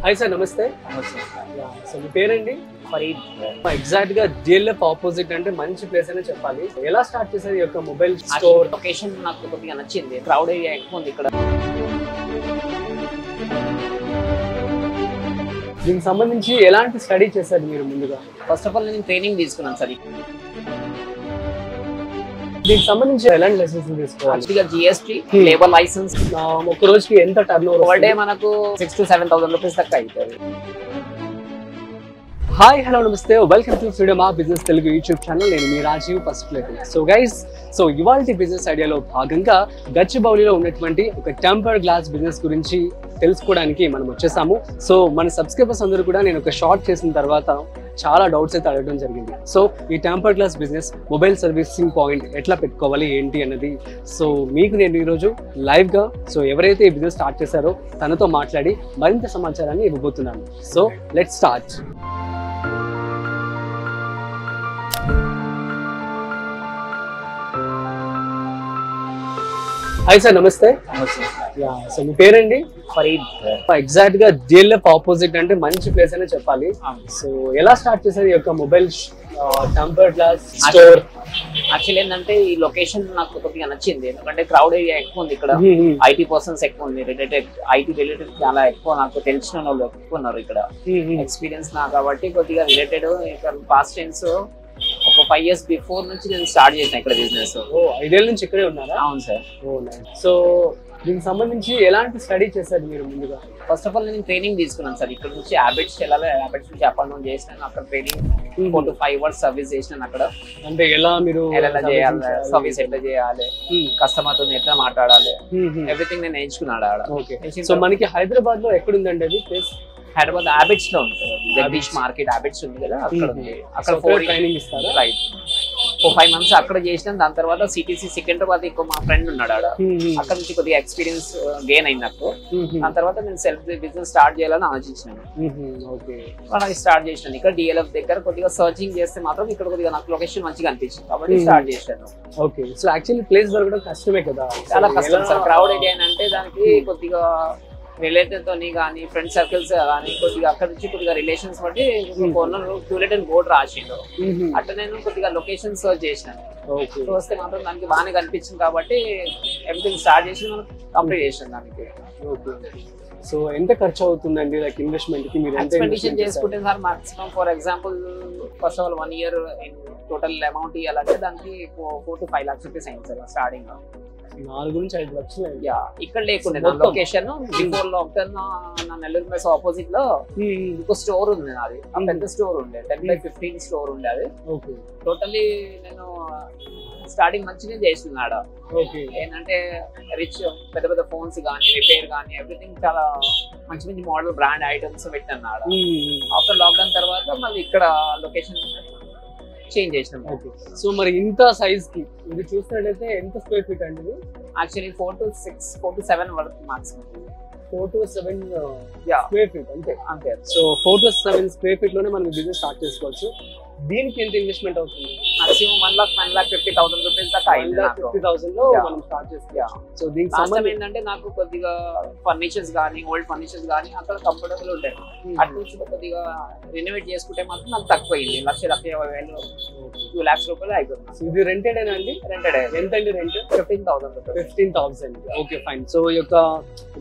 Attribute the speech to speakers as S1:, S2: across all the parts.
S1: Hi sir, నమస్తే. So మీ పేరండి?
S2: Farid.
S1: Exact గా DLF ఆపోజిట్ అంటే మంచి ప్లేస్ అనే చెప్పాలి. ఎలా స్టార్ట్ చేశారు ఈ యొక్క మొబైల్ స్టోర్?
S2: లొకేషన్ నాకు కొద్దిగా నచ్చింది, క్రౌడ్ ఏరియా ఎక్కువ ఉంది ఇక్కడ.
S1: దీనికి సంబంధించి ఎలాంటి స్టడీ చేశారు మీరు ముందుగా?
S2: ఫస్ట్ ఆఫ్ ఆల్ నేను ట్రైనింగ్ తీసుకున్నాను సార్.
S1: దీనికి సంబంధించి ఎలాంటి లైసెన్స్ తీసుకోవాలి?
S2: యాక్చువల్గా GST, లేబర్ లైసెన్స్.
S1: ఒక రోజుకి ఎంత టర్న్ ఓవర్?
S2: పర్ డే మనకు 6,000 to 7,000 రూపీస్ దాకా అవుతుంది.
S1: హాయ్, హలో, నమస్తే. Welcome to freedom of business Telugu YouTube channel. నేను మీ రాజీవ్ పసుపులేటి. సో గైస్, ఇవాల్టి బిజినెస్ ఐడియాలో భాగంగా గచ్చిబౌలిలో ఉన్నటువంటి ఒక టెంపర్ గ్లాస్ బిజినెస్ గురించి తెలుసుకోవడానికి మనం వచ్చేసాము. సో మన సబ్స్క్రైబర్స్ అందరూ కూడా నేను ఒక షార్ట్ చేసిన తర్వాత చాలా డౌట్స్ అయితే అడగడం జరిగింది. సో ఈ temper glass business mobile servicing point ఎట్లా పెట్టుకోవాలి ఏంటి అన్నది సో మీకు నేను ఈరోజు లైవ్గా ఎవరైతే ఈ బిజినెస్ స్టార్ట్ చేశారో తనతో మాట్లాడి మరింత సమాచారాన్ని ఇవ్వబోతున్నాను. So let's start. Hi sir, నమస్తే. సో మీ పేరండి?
S2: ఫరీద్.
S1: ఎగ్జాక్ట్ గా DLF ఆపోజిట్ అంటే మంచి ప్లేస్ అనే చెప్పాలి. సో ఎలా స్టార్ట్ చేశారు ఈ యొక్క mobile temper glass store?
S2: Actually ఏంటంటే ఈ లొకేషన్ నాకు కొద్దిగా నచ్చింది, ఎందుకంటే క్రౌడ్ ఏరియా ఎక్కువ ఉంది ఇక్కడ. IT పర్సన్స్ ఎక్కువ ఉంది, IT రిలేటెడ్ చాలా ఎక్కువ. నాకు తెలిసిన వాళ్ళు ఎక్కువ ఉన్నారు ఇక్కడ, ఎక్స్పీరియన్స్ నాకు. కాబట్టి కొద్దిగా రిలేటెడ్ ఇక్కడ పాస్ట్ టైమ్స్ ఒక 5 years బిఫోర్ నుంచి నేను స్టార్ట్ చేసిన ఇక్కడ బిజినెస్.
S1: 5 ఏళ్ళ నుంచి ఇక్కడే ఉన్నారా?
S2: అవును సార్.
S1: సో దీనికి సంబంధించి ఎలాంటి స్టడీ చేశారు మీరు ముందుగా?
S2: ఫస్ట్ ఆఫ్ ఆల్ నేను ట్రైనింగ్ తీసుకున్నాను సార్. ఇక్కడ నుంచి హ్యాబిట్స్ వెళ్ళాలి, హ్యాబిట్స్ నుంచి అప్ అండ్ డౌన్ చేసినాను. అక్కడ ట్రైనింగ్ 4 to 5 hours సర్వీస్ చేసినాను అక్కడ.
S1: అంటే ఎలా మీరు
S2: ఎలా చేయాలి, సర్వీస్ ఎట్లా చేయాలి, కస్టమర్ తో ఎట్లా మాట్లాడాలి, ఎవ్రీథింగ్ నేను నేర్చుకున్నాడు ఆడ.
S1: సో మనకి హైదరాబాద్ లో ఎక్కడ ఉందండి అది ప్లేస్?
S2: హైదరాబాద్ హ్యాబిట్స్ లో ఉంటుంది, జగదీష్ మార్కెట్ హ్యాబిట్స్ ఉంది కదా, అక్కడ ఉంది. అక్కడ 4
S1: ట్రైనింగ్ ఇస్తారా?
S2: రైట్. 5 months అక్కడ చేసినాను. దాని తర్వాత CTC సికింద్రాబాద్ ఇంకో మా ఫ్రెండ్ ఉన్నాడు ఆడ. అక్కడ నుంచి కొద్దిగా ఎక్స్పీరియన్స్ గెయిన్ అయింది నాకు. దాని తర్వాత నేను సెల్ఫ్ బిజినెస్ స్టార్ట్ చేయాలని ఆలోచించాను. అలా స్టార్ట్ చేసినాను. ఇక్కడ DLF దగ్గర కొద్దిగా సర్చింగ్ చేస్తే మాత్రం ఇక్కడ కొద్దిగా నాకు లొకేషన్ మంచిగా అనిపించింది కాబట్టి స్టార్ట్ చేశాను.
S1: ఓకే. సో యాక్చువల్లీ ప్లేస్ దొరకడం కష్టమే కదా?
S2: చాలా కష్టం సార్. క్రౌడ్ ఏరియా అంటే దానికి కొద్దిగా రిలేటివ్ తోని కానీ ఫ్రెండ్ సర్కిల్స్ కానీ కొద్దిగా అక్కడ నుంచి కొద్దిగా రిలేషన్స్ బట్టి టూలెట్ అండ్ బోర్డ్ రాసిండు. అట్లా నేను కొద్దిగా లొకేషన్ సర్చ్ చేసినాను. వస్తే మాత్రం దానికి బాగానే కనిపించింది కాబట్టి ఎవ్రీథింగ్ స్టార్ట్ చేసి మనం కంప్లీట్ చేసాం దానికి.
S1: సో ఎంత ఖర్చు అవుతుందండి లైక్ ఇన్వెస్ట్మెంట్ కి? మీరు
S2: ఎక్స్పెండిషన్ చేసుకుంటే sir maximum for example first of all 1 year total amount ఇవ్వాలంటే దానికి 4 to 5 lakhs రూపీస్ అయింది సార్ స్టార్టింగ్.
S1: 4 నుంచి 5 లక్షలు.
S2: ఇక్కడ లేకుండే నా లొకేషన్ బిఫోర్ లాక్డౌన్ నా నెల్లూరు మెస్ ఆపోజిట్ లో ఇంకో స్టోర్ ఉంది నాది. పెద్ద స్టోర్ ఉండే 10/15 స్టోర్ ఉండే అది. టోటల్లీ నేను స్టార్టింగ్ మంచిగా చేస్తున్నాడు. ఏంటంటే రిచ్ పెద్ద పెద్ద ఫోన్స్ కానీ రిపేర్ కానీ ఎవ్రీథింగ్ చాలా మంచి మంచి మోడల్ బ్రాండ్ ఐటమ్స్ పెట్టినాడు. ఆఫ్టర్ లాక్డౌన్ తర్వాత మళ్ళీ ఇక్కడ లొకేషన్ చేంజ్ చేసినాం.
S1: సో మరి ఇంత సైజ్ కి ఇది చూసినట్లయితే ఎంత స్క్వేర్ ఫీట్ అండి?
S2: యాక్చువల్లీ 4 to 7 వరకు మాక్సిమం.
S1: 4 to 7 స్క్వేర్ ఫీట్ అంతే. సో 4 to 7 స్క్వేర్ ఫీట్ లోనే మనం బిజినెస్ స్టార్ట్ చేసుకోవచ్చు. దీనికి ఎంత ఇన్వెస్ట్మెంట్ అవుతుంది?
S2: మాక్సిమం 1,50,000 రూపీస్ దాకా అయింది.
S1: 1,50,000 లో మనం స్టార్ట్ చేస్తాం. సో దీనికి
S2: సంబంధం ఏంటంటే నాకు కొద్దిగా ఫర్నిచర్స్ కానీ ఓల్డ్ ఫర్నిచర్స్ కానీ అక్కడ కంఫర్టబుల్ ఉంటాయి. అటు నుంచి కొద్దిగా రెనోవేట్ చేసుకుంటే మాత్రం నాకు తక్కువ అయింది. 1,50,000 2 lakhs రూపాయలు అయిపోతుంది.
S1: ఇది రెంటెడ్ అండి?
S2: రెంటెడ్.
S1: ఎంత అండి రెంట్?
S2: 15,000 రూపాయలు.
S1: 15,000. Okay, fine. సో ఈ యొక్క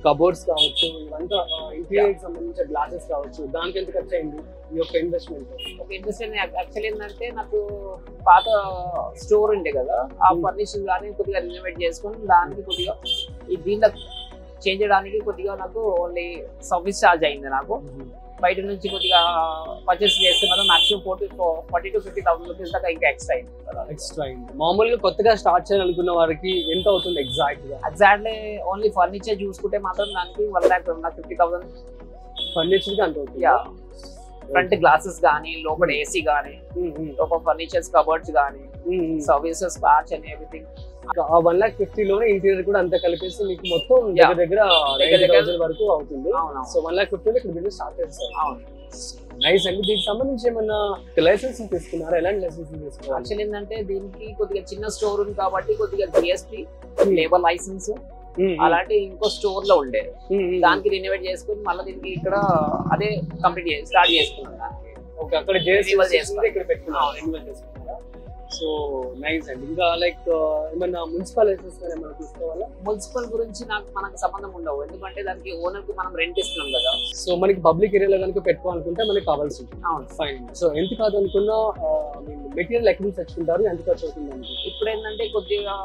S1: కబోర్డ్స్ కావచ్చు, ఇవంతా ఇంటీరియర్ సంబంధించిన గ్లాసెస్ కావచ్చు, దానికి ఎంత ఖర్చు అయింది ఈ యొక్క ఇన్వెస్ట్మెంట్?
S2: ఒక ఇన్వెస్ట్మెంట్ యాక్చువల్లీ ఏంటంటే నాకు పాత స్టోర్ ఉండే కదా, ఆ ఫర్నిచర్ కానీ కొద్దిగా రినోవేట్ చేసుకుని దానికి కొద్దిగా ఈ దీంట్లో చేంజ్ చేయడానికి కొద్దిగా నాకు ఓన్లీ సర్వీస్ ఛార్జ్ అయింది. నాకు బయట నుంచి కొద్దిగా పర్చేస్ చేస్తే మాత్రం మాక్సిమం 40 to 50,000 రూపీస్ దాకా ఇంకా ఎక్స్ట్రా అయింది.
S1: మామూలుగా కొత్తగా స్టార్ట్ చేయాలనుకున్న వారికి ఎంత అవుతుంది
S2: ఎగ్జాక్ట్లీ ఓన్లీ ఫర్నిచర్ చూసుకుంటే మాత్రం దానికి 1,50,000
S1: ఫర్నిచర్ కి అంత అవుతుంది.
S2: ఫ్రంట్ గ్లాసెస్ గానీ, లోపల AC గానీ, లోపల ఫర్నిచర్స్ కబోర్డ్స్ గానీ, సర్వీసెస్ పార్ట్స్ అండ్ ఎవ్రీథింగ్.
S1: 1,50,000 లోనే ఇంటీరియర్ కూడా అంత కలిపేసి మీకు మొత్తం దగ్గర 90,000 వరకు అవుతుంది. సో 1,50,000 ఇక్కడ బిజినెస్ స్టార్ట్ చేస్తారు. నైస్ అండి. దీనికి సంబంధించి ఏమన్నా లైసెన్స్ తీసుకున్నారా? ఎలాంటి లైసెన్స్ తీసుకున్నారు?
S2: యాక్చువల్లీ ఏంటంటే దీనికి కొద్దిగా చిన్న స్టోర్ ఉంది కాబట్టి కొద్దిగా GST, లేబర్ లైసెన్స్, అలాంటి ఇంకో స్టోర్ లో ఉండే దానికి రినోవేట్ చేసుకుని మళ్ళీ దీనికి ఇక్కడ అదే కంప్లీట్ స్టార్ట్ చేసుకున్నాం.
S1: ఓకే, అక్కడ ఇక్కడ పెట్టుకున్నాం. సో నైస్ అండి. ఇంకా లైక్ ఏమన్నా మున్సిపల్ లైసెన్స్ ఏమైనా తీసుకోవాలా?
S2: మున్సిపల్ గురించి మనకు సంబంధం ఉండవు, ఎందుకంటే దానికి ఓనర్ కి మనం రెంట్ ఇస్తున్నాం కదా.
S1: సో మనకి పబ్లిక్ ఏరియాలో కనుక పెట్టుకోవాలనుకుంటే మనకి కావాల్సి ఉంటుంది. ఫైన్. సో ఎంత కాదు అనుకున్నా మెటీరియల్ ఎక్కడ నుంచి తెచ్చుకుంటారు, ఎంత ఖర్చు అవుతుంది?
S2: ఇప్పుడు ఏంటంటే కొద్దిగా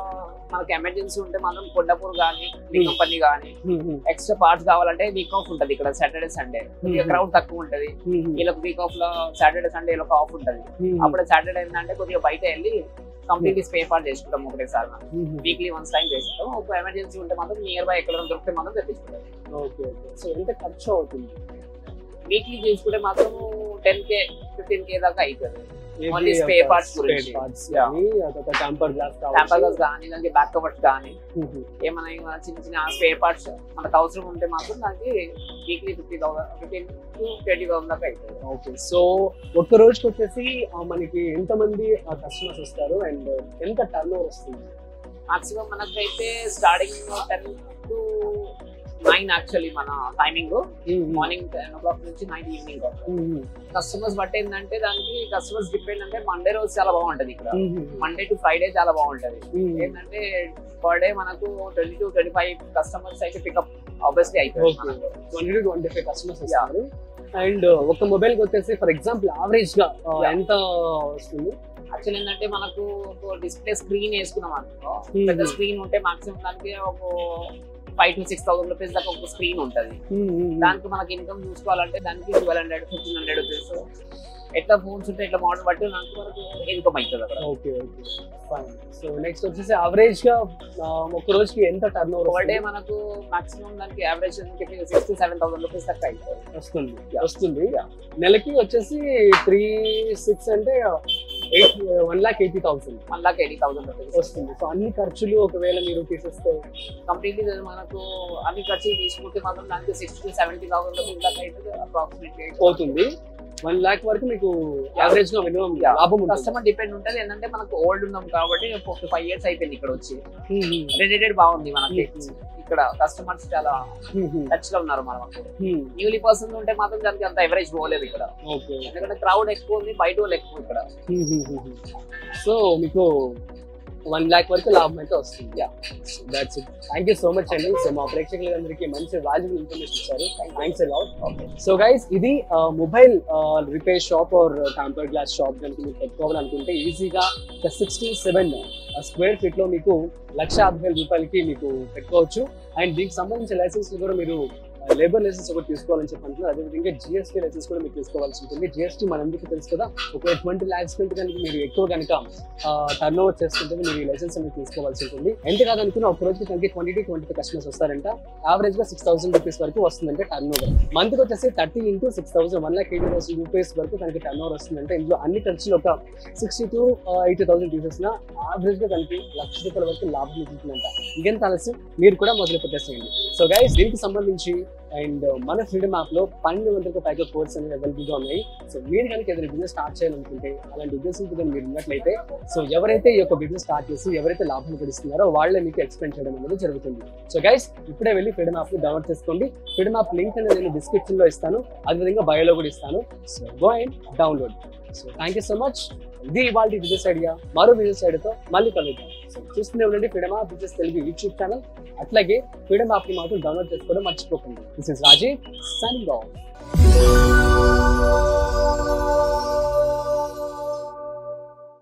S2: మనకి ఎమర్జెన్సీ ఉంటే మాత్రం కొండాపూర్ కానీ కంపెనీ కానీ ఎక్స్ట్రా పార్ట్స్ కావాలంటే వీక్ ఆఫ్ ఉంటది ఇక్కడ సాటర్డే సండే, కొద్దిగా క్రౌడ్ తక్కువ ఉంటది. వీళ్ళకి వీక్ ఆఫ్ లో సాటర్డే సండే వీళ్ళకి ఆఫ్ ఉంటది. అప్పుడు సాటర్డే ఏంటంటే కొద్దిగా బయట వెళ్ళి కంప్లీట్లీ స్పేర్ పార్ట్ చేసుకుంటాం ఒకటేసారి. వీక్లీ వన్స్ టైం చేసుకుంటాం. ఒక ఎమర్జెన్సీ ఉంటే మాత్రం నియర్ బై ఎక్కడ దొరికితే మాత్రం తెప్పించుకుంటాం.
S1: ఓకే. సో ఎంత ఖర్చు అవుతుంది?
S2: వీక్లీ చేసుకుంటే మాత్రం 10K 15K దాకా అవుతుంది. ఓన్లీ స్పేర్ పార్ట్స్ గురించి,
S1: టెంపర్ గ్లాస్
S2: కానీ దానికి బ్యాక్ కవర్స్ కానీ ఏమైనా చిన్న చిన్న స్పేర్ పార్ట్స్ మనకు అవసరం ఉంటే మాత్రం దానికి వీక్లీ 15,000 to 20,000 దాకా అవుతుంది.
S1: ఓకే. సో ఒక్క రోజుకి వచ్చేసి మనకి ఎంత మంది కస్టమర్స్ వస్తారు అండ్ ఎంత టర్న్ ఓవర్ వస్తుంది?
S2: మాక్సిమం మనకైతే స్టార్టింగ్ 10 to 9 యాక్చువల్లీ మన టైమింగ్. మార్నింగ్ 10 o'clock నుంచి నైట్ ఈవినింగ్. కస్టమర్స్ బట్టి ఏంటంటే దానికి కస్టమర్స్ డిపెండ్ అంటే మండే రోజు చాలా బాగుంటది ఇక్కడ. మండే టు ఫ్రైడే చాలా బాగుంటది. ఏంటంటే పర్ డే మనకు 20 to 25 కస్టమర్స్ అయితే పికప్ ఆబ్వియస్లీ అవుతుంది.
S1: 20 to 25 కస్టమర్స్ వస్తారు. అండ్ ఒక మొబైల్ కి వచ్చేసి ఫర్ ఎగ్జాంపుల్ యావరేజ్ గా ఎంత వస్తుంది?
S2: యాక్చువల్ ఏంటంటే మనకు ఒక డిస్ప్లే స్క్రీన్ వేసుకున్నాం అనుకో, పెద్ద స్క్రీన్ ఉంటే మాక్సిమం దానికి ఒక 5,000 to 6,000 రూపీస్ దాకా ఒక స్క్రీన్ ఉంటది. దానికి మనకి ఇన్కమ్ చూసుకోవాలంటే దానికి 1,200 1,500 రూపీస్ ఎట్లా ఫోన్స్ ఉంటే ఎట్లా మోడల్ బట్టి నాకు మనకు ఇన్కమ్ అవుతుంది అక్కడ.
S1: ఓకే. ఫైన్. సో నెక్స్ట్ వచ్చేసి యావరేజ్ గా ఒక రోజుకి ఎంత టర్న్ ఓవర్?
S2: పర్ డే మనకు మాక్సిమం దానికి యావరేజ్ 6,000 to 7,000 రూపీస్ దాకా
S1: వస్తుంది. నెలకి వచ్చేసి 3-6 అంటే 1,80,000
S2: రూపీస్
S1: వస్తుంది. సో అన్ని ఖర్చులు ఒకవేళ మీరు తీసేస్తే
S2: కంప్లీట్లీ మనకు అన్ని ఖర్చులు తీసుకుంటే మాత్రం దానికి 60,000 to 70,000 రూపీస్ దాకా అయితే అప్రాక్సిమేట్లీ అవుతుంది.
S1: 1 lakh వరకు మీకు యావరేజ్ గా మినిమం లాభం.
S2: కస్టమర్ డిపెండ్ ఉంటుంది. ఏంటంటే మనకు ఓల్డ్ ఉన్నాం కాబట్టి 5 years అయిపోయింది ఇక్కడ వచ్చి. రెడెడ్ బాగుంది మనకి ఇక్కడ. కస్టమర్స్ చాలా టచ్ లో ఉన్నారు మనకు. న్యూలీ పర్సన్ ఉంటే మాత్రం దానికి అంత ఎవరేజ్ పోలేదు ఇక్కడ. ఎందుకంటే క్రౌడ్ ఎక్కువ ఉంది, బయట వాళ్ళు ఎక్కువ ఇక్కడ.
S1: సో మీకు 1 lakh వరకు లాభం అయితే వస్తుంది. That's it. Thank you so much అండి. సో మా ప్రేక్షకులందరికీ మంచి వాల్యుబుల్ ఇన్ఫర్మేషన్ ఇచ్చారు. Thanks a lot. So guys, ఇది mobile repair shop or temper glass shop కనుక మీరు పెట్టుకోవాలనుకుంటే ఈజీగా 6 to 7 స్క్వేర్ ఫీట్ లో మీకు 1,50,000 రూపాయలకి మీకు పెట్టుకోవచ్చు. అండ్ దీనికి సంబంధించిన లైసెన్స్ కూడా మీరు లేబర్ లైసెన్స్ ఒకటి తీసుకోవాలని చెప్పి అంటున్నారు. అదేవిధంగా GST లైసెన్స్ కూడా మీరు తీసుకోవాల్సి ఉంటుంది. GST మనందరికీ తెలుసు కదా, ఒక 20 lakhs కంటే కనుక మీరు ఎక్కువ కనుక టర్న్ ఓవర్ చేస్తుంటే మీరు ఈ లైసెన్స్ అనేది తీసుకోవాల్సి ఉంటుంది. ఎంత కాదనుకున్న ఒక రోజుకి కనుక 20 to 25 కస్టమర్స్ వస్తారంట. యావరేజ్ గా 6,000 రూపీస్ వరకు వస్తుందంటే టర్న్ ఓవర్. మంత్ కి వచ్చేసి 30 into 6,000 1,80,000 రూపీస్ వరకు కనుక టర్న్ ఓవర్ వస్తుందంటే ఇందులో అన్ని ఖర్చులు ఒక 60,000 to 80,000 తీసేసిన యావరేజ్ గా కనుక 1,00,000 రూపాయల వరకు లాభం మిగులుతుందంట. ఇంకెంత ఆలస్యం, మీరు కూడా మొదలు పెట్టేసేయండి. సో గైస్, దీనికి సంబంధించి అండ్ మన ఫ్రీడమ్ యాప్ లో 1200కు పైగా కోర్స్ అనేవి అవైలబుల్ గా ఉన్నాయి. సో మీరు కనుక ఏదైనా బిజినెస్ స్టార్ట్ చేయాలనుకుంటే, అలాంటి ఉద్దేశంతో మీరు ఉన్నట్లయితే, సో ఎవరైతే ఈ యొక్క బిజినెస్ స్టార్ట్ చేసి ఎవరైతే లాభం గడిస్తున్నారో వాళ్ళే మీకు ఎక్స్ప్లెయిన్ చేయడం అనేది జరుగుతుంది. సో గైస్, ఇప్పుడే వెళ్ళి ఫ్రీడమ్ యాప్ ని డౌన్లోడ్ చేసుకోండి. ఫ్రీడమ్ యాప్ లింక్ అనేది నేను డిస్క్రిప్షన్ లో ఇస్తాను, అదేవిధంగా బయోలో కూడా ఇస్తాను. So go and download. So thank you so much. ఇది ఇవాళ బిజినెస్ ఐడియా. మరో బిజినెస్ ఐడియాతో మళ్ళీ కలుద్దాం. సో చూస్తూనే ఉండండి freedom app business Telugu YouTube channel. అట్లాగే ఫ్రీడమ్ యాప్ ని మాత్రం డౌన్లోడ్ చేసుకోవడం మర్చిపోకండి. This is Rajiv signing of.